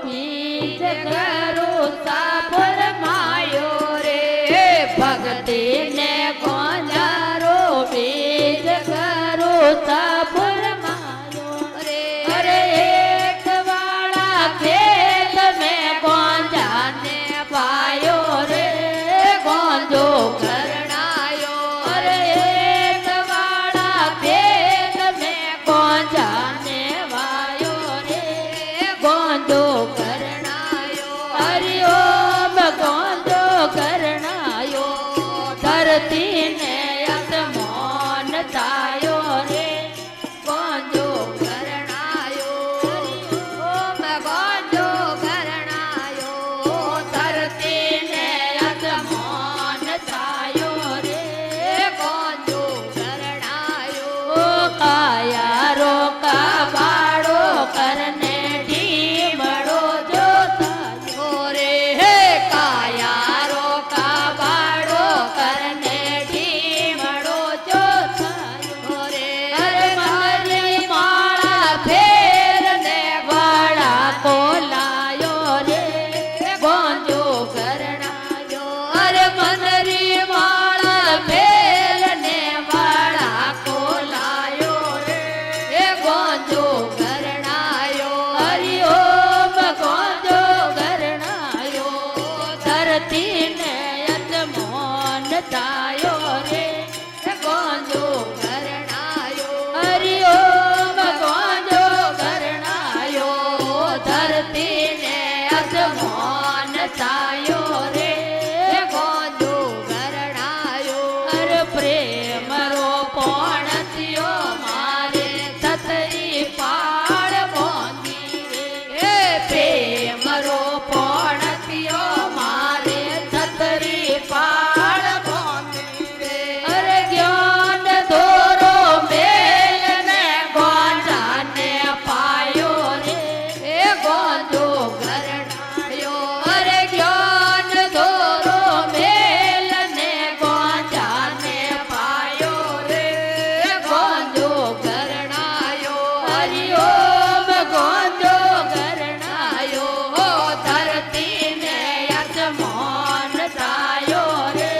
બીજ કરું સાફર માયો રે ભક્તિ ને ગોંજારો બીજ કરું સાફર માયો રે અરે એક વાળા ખેત મેં ગોંજાને પાયો રે ગોંજો કરણાયો અરે એક વાળા ખેત મેં ગોંજાને વાયો રે ગોંજો કરણાયો હરિઓમ ગોંજો કરણાયો ધરતી ને અસમાન થાયો રે ગોંજો કરણાયો ઓમ ગોંજો કરણાયો ધરતી ને અસમાન થાયો રે ગોંજો કરણાયો કાયા રોકા બાળો કરને ઢીમડો જો થાયો રે હે કાયા રોકા બાળો કરને ઢીમડો જો થાયો રે અરે મારી માળા ફેર ને વાળા કોલાયો રે ગોંજો કરણાયો અરે મનરી માળા ફેર ને વાળા કોલાયો રે ગોંજો કરણાયો હરિઓમ ગોંજો કરણાયો ધરતી ને અજમોન થાયો રે ગોંજો કરણાયો હરિઓમ ગોંજો કરણાયો ધરતી ને અજમોન થાયો રે ગોંજો કરણાયો અરે પ્રેમ રો પોણતિયો મારે સતરી પાળ બોંધી રે પ્રેમ રો પોણતિયો મારે સતરી પાળ બોંધી રે અરે જ્ઞાન દોરો મેલ ને ગોંજાને પાયો રે ગોંજો કરણાયો અરે જ્ઞાન દોરો મેલ ને ગોંજાને પાયો રે ગોંજો કરણાયો હરિઓમ ગોંજો કરણાયો ધરતી ને અસમાન થાયો રે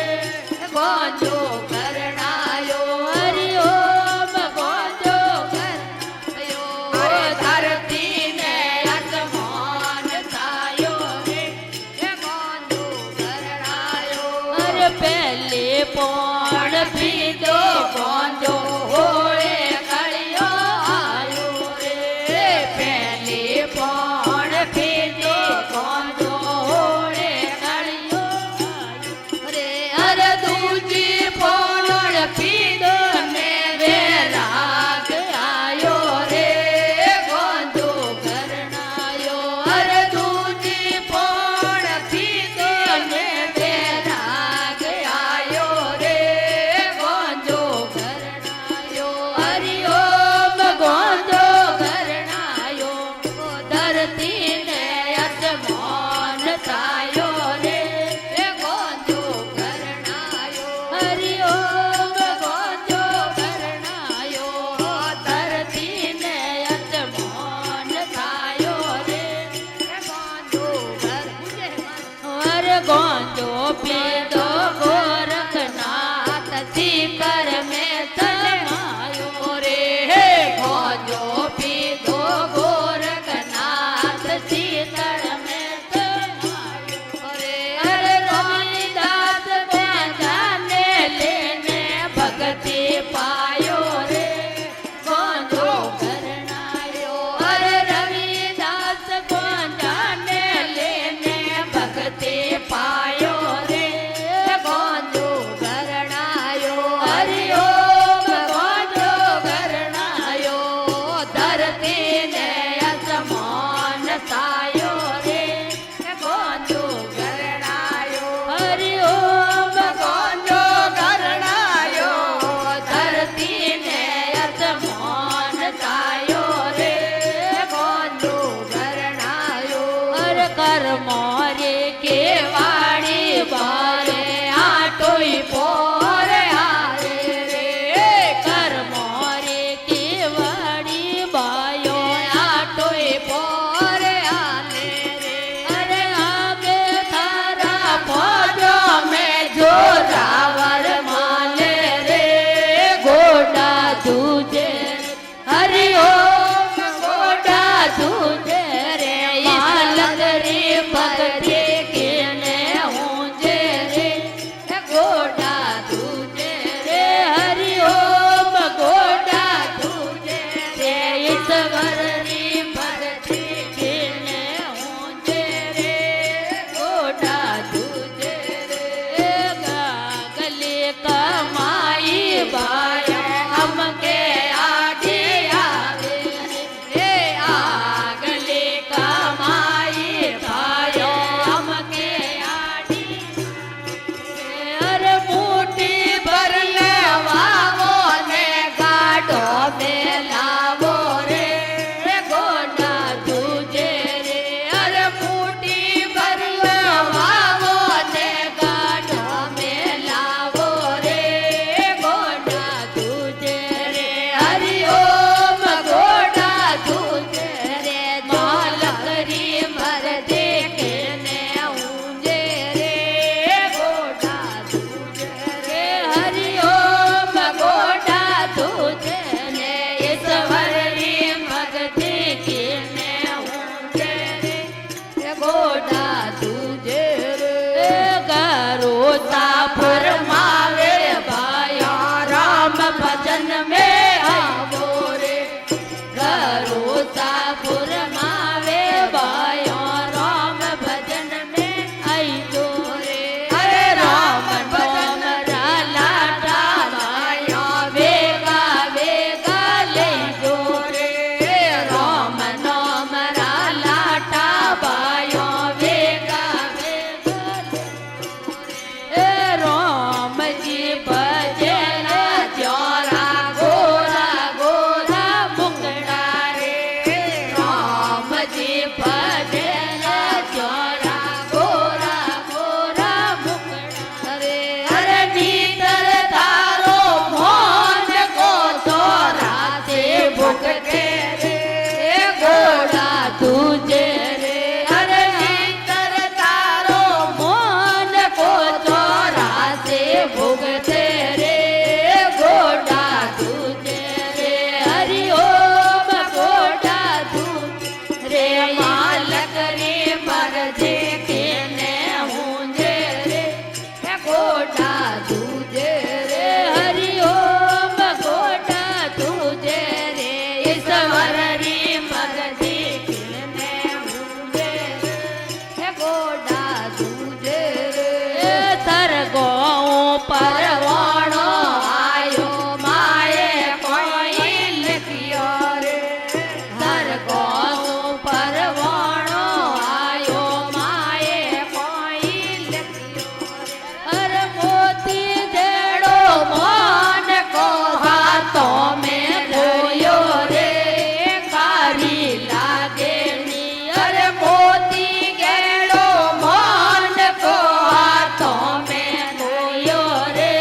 ગોંજો કરણાયો હરિઓમ ગોંજો કરણાયો ધરતી ને અસમાન થાયો રે ગોંજો કરણાયો અરે પહેલે પોણ પીધો ગોંજો હોળે કળિયો આયો રે પહેલે પોણ પીધો ગોંજો હોળે કળિયો આયો રે અરે દૂજી પોણ પીધો ને વેરાગ આયો રે ગોંજો કરણાયો અરે દૂજી પોણ પીધો ને વેરાગ આયો રે ગોંજો કરણાયો હરિઓમ ગોંજો કરણાયો ધરતી ને અસમાન થાયો રે ગોંજો કરણાયો હરિઓમ ગોંજો કરણાયો ધરતી ને અસમાન થાયો રે ગોંજો અરે ગોંજો પીધો ગોરખનાથ શિખર મેં સમાયો રે ગોંજો પીધો ગોરખનાથ શિખર મેં સમાયો રે અરે રવિદાસ ગોંજાને લેને ભક્તિ પાયો રે ગોંજો કરણાયો અરે રવિદાસ ગોંજાને લેને ભક્તિ પાયો રે ગોંજો કરણાયો હરિઓમ ગોંજો કરણાયો ધરતી ને અસમાન થાયો રે ગોંજો કરણાયો હરિઓમ ગોંજો કરણાયો ધરતી ને અસમાન થાયો રે ગોંજો કરણાયો અરે કર્મો રે કેવાડી બારે આટોઈ પોર આરે રે કર્મો રે કેવાડી બાયો આટોઈ પોર આલે रोसा फरमावे भाया राम भजन में आवो रे रोसा फरमावे भाया राम भजन में आई जो रे अरे राम भजन राला डालाया वेगा वेगा ले जो रे राम नाम राला डाबाया वेगा राम जी भजन ज्योरा गोरा गोरा मुकड़ा रे राम जी भजन ज्योरा गोरा गोरा मुकड़ा रे अरे भीतर तारो मोहन को चोरा से भुगते रे घोड़ा तुझे रे अरे भीतर तारो मोहन को चोरा से भुगते रे घोड़ा तुझे रे हरि ओम घोड़ा तुझे रे मालक रे मर्जे के ने मुझे रे घोड़ा तुझे रे हरि ओम घोड़ा तुझे रे ईश्वर रे मर्जे के ने मुझे रे घोड़ा तुझे रे सरगो परवाणो आयो माए कोई लिखियो रे सरगो परवाणो आयो माए कोई लिखियो हर मोती जेड़ो मान को हाथों में धोयो रे कारी लागे नी हर मोती गेड़ो मान को हाथों में धोयो रे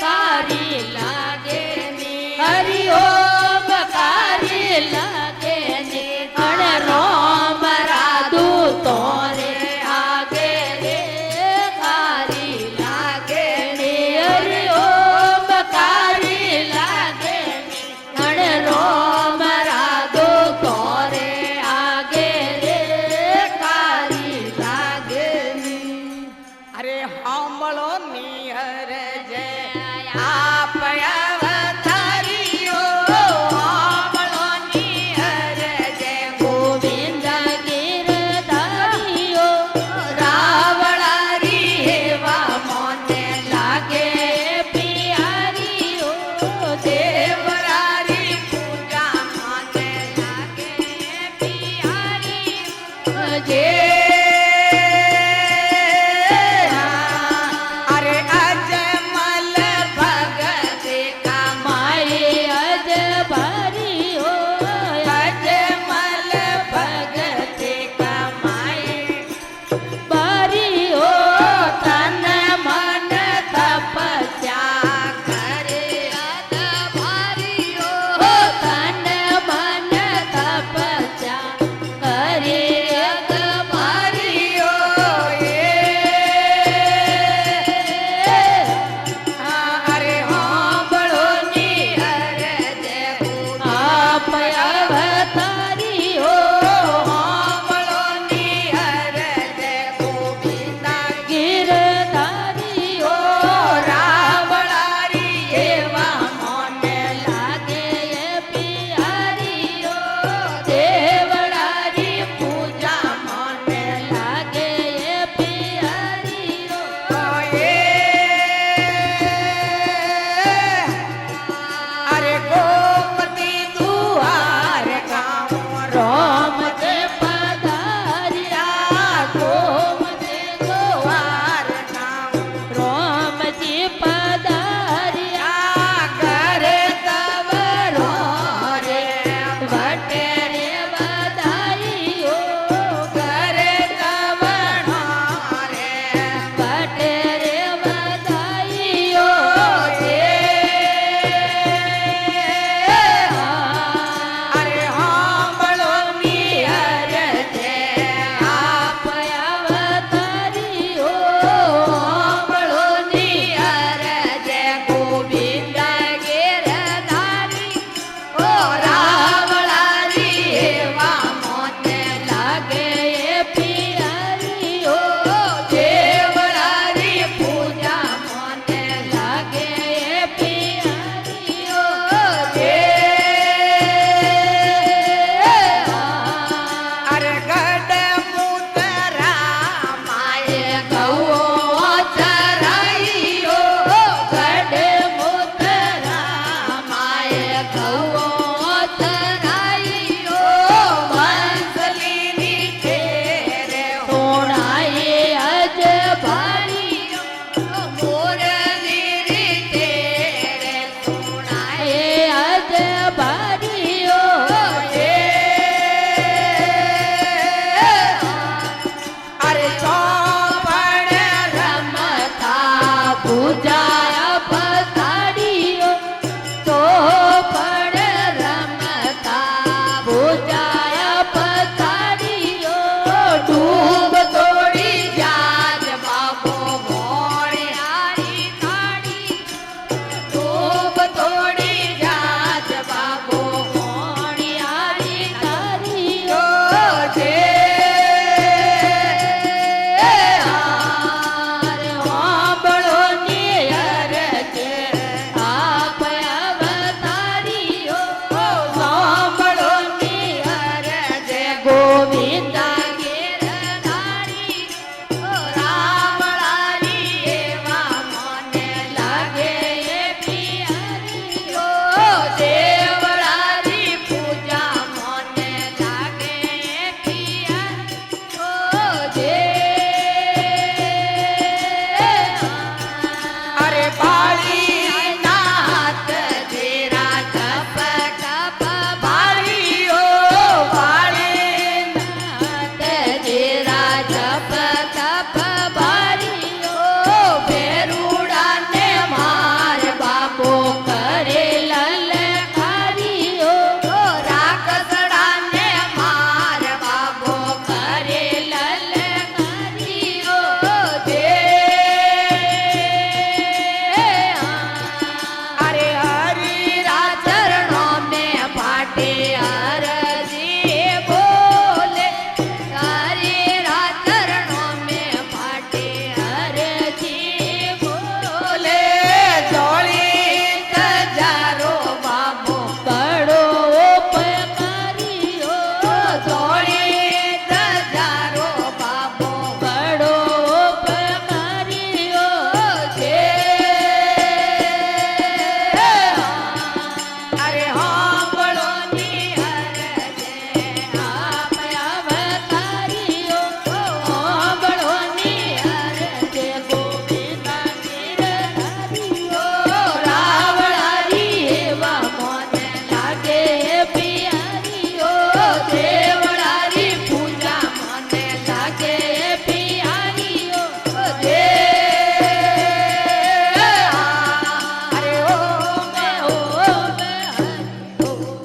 कारी लागे नी हरि ओम कारी लागे नी अण राम राधु तोरे आगे रे कारी लागे नी हरि ओम कारी लागे नी अण राम राधु तोरे आगे रे कारी लागे नी अरे हामलो निहर जे आप अवतारियो हामलो निहर जे गोविंद गिरधारियो रावणारी हेवा मोने लागे प्यारियो देवरारी पूजा माने लागे प्यारियो जे